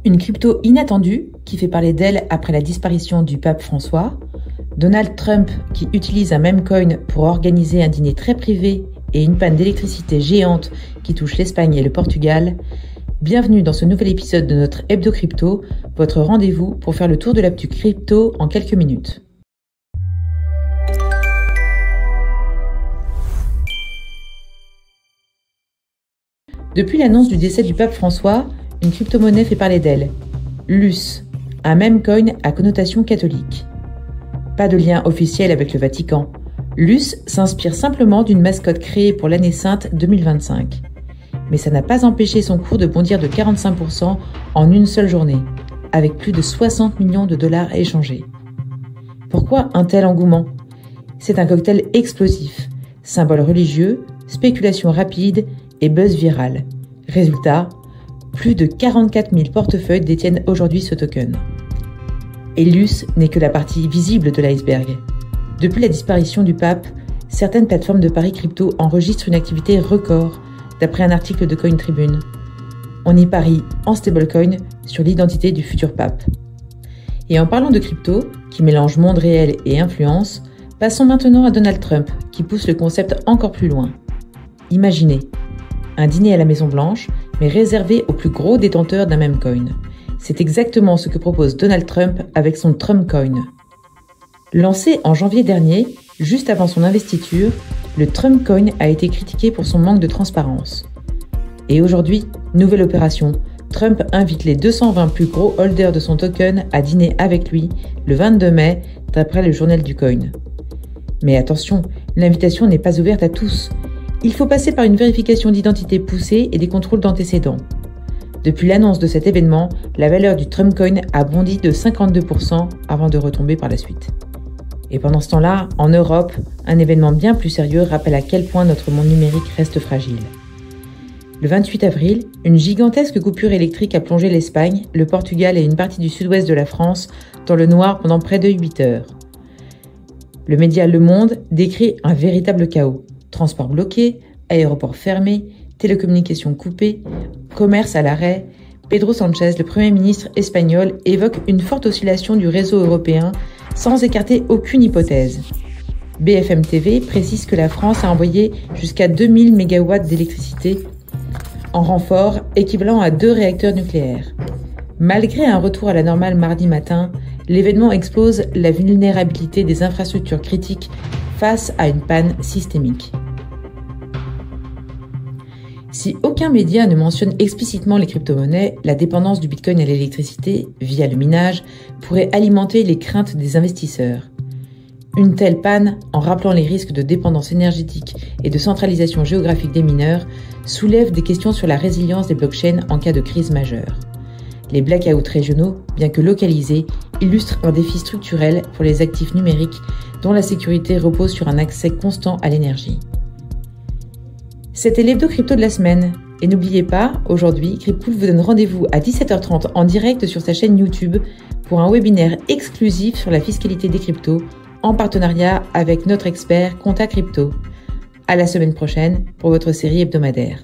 Une crypto inattendue qui fait parler d'elle après la disparition du pape François, Donald Trump qui utilise un meme coin pour organiser un dîner très privé et une panne d'électricité géante qui touche l'Espagne et le Portugal. Bienvenue dans ce nouvel épisode de notre Hebdo Crypto, votre rendez-vous pour faire le tour de l'actu crypto en quelques minutes. Depuis l'annonce du décès du pape François, une crypto-monnaie fait parler d'elle. Luce, un meme coin à connotation catholique. Pas de lien officiel avec le Vatican. Luce s'inspire simplement d'une mascotte créée pour l'année sainte 2025. Mais ça n'a pas empêché son cours de bondir de 45% en une seule journée, avec plus de 60 millions de dollars échangés. Pourquoi un tel engouement ? C'est un cocktail explosif, symbole religieux, spéculation rapide et buzz viral. Résultat, plus de 44 000 portefeuilles détiennent aujourd'hui ce token. Et Luce n'est que la partie visible de l'iceberg. Depuis la disparition du pape, certaines plateformes de paris crypto enregistrent une activité record, d'après un article de CoinTribune. On y parie en stablecoin sur l'identité du futur pape. Et en parlant de crypto, qui mélange monde réel et influence, passons maintenant à Donald Trump, qui pousse le concept encore plus loin. Imaginez, un dîner à la Maison-Blanche, mais réservé aux plus gros détenteurs d'un meme coin. C'est exactement ce que propose Donald Trump avec son Trump Coin. Lancé en janvier dernier, juste avant son investiture, le Trump Coin a été critiqué pour son manque de transparence. Et aujourd'hui, nouvelle opération, Trump invite les 220 plus gros holders de son token à dîner avec lui le 22 mai, d'après le journal du coin. Mais attention, l'invitation n'est pas ouverte à tous. Il faut passer par une vérification d'identité poussée et des contrôles d'antécédents. Depuis l'annonce de cet événement, la valeur du Trump Coin a bondi de 52% avant de retomber par la suite. Et pendant ce temps-là, en Europe, un événement bien plus sérieux rappelle à quel point notre monde numérique reste fragile. Le 28 avril, une gigantesque coupure électrique a plongé l'Espagne, le Portugal et une partie du sud-ouest de la France dans le noir pendant près de 8 heures. Le média Le Monde décrit un véritable chaos. Transport bloqué, aéroports fermés, télécommunications coupées, commerce à l'arrêt. Pedro Sánchez, le Premier ministre espagnol, évoque une forte oscillation du réseau européen sans écarter aucune hypothèse. BFM TV précise que la France a envoyé jusqu'à 2000 MW d'électricité en renfort, équivalent à 2 réacteurs nucléaires. Malgré un retour à la normale mardi matin, l'événement expose la vulnérabilité des infrastructures critiques face à une panne systémique. Si aucun média ne mentionne explicitement les crypto-monnaies, la dépendance du Bitcoin à l'électricité, via le minage, pourrait alimenter les craintes des investisseurs. Une telle panne, en rappelant les risques de dépendance énergétique et de centralisation géographique des mineurs, soulève des questions sur la résilience des blockchains en cas de crise majeure. Les blackouts régionaux, bien que localisés, illustrent un défi structurel pour les actifs numériques dont la sécurité repose sur un accès constant à l'énergie. C'était l'hebdo crypto de la semaine. Et n'oubliez pas, aujourd'hui, Cryptpool vous donne rendez-vous à 17h30 en direct sur sa chaîne YouTube pour un webinaire exclusif sur la fiscalité des cryptos en partenariat avec notre expert Compta Crypto. À la semaine prochaine pour votre série hebdomadaire.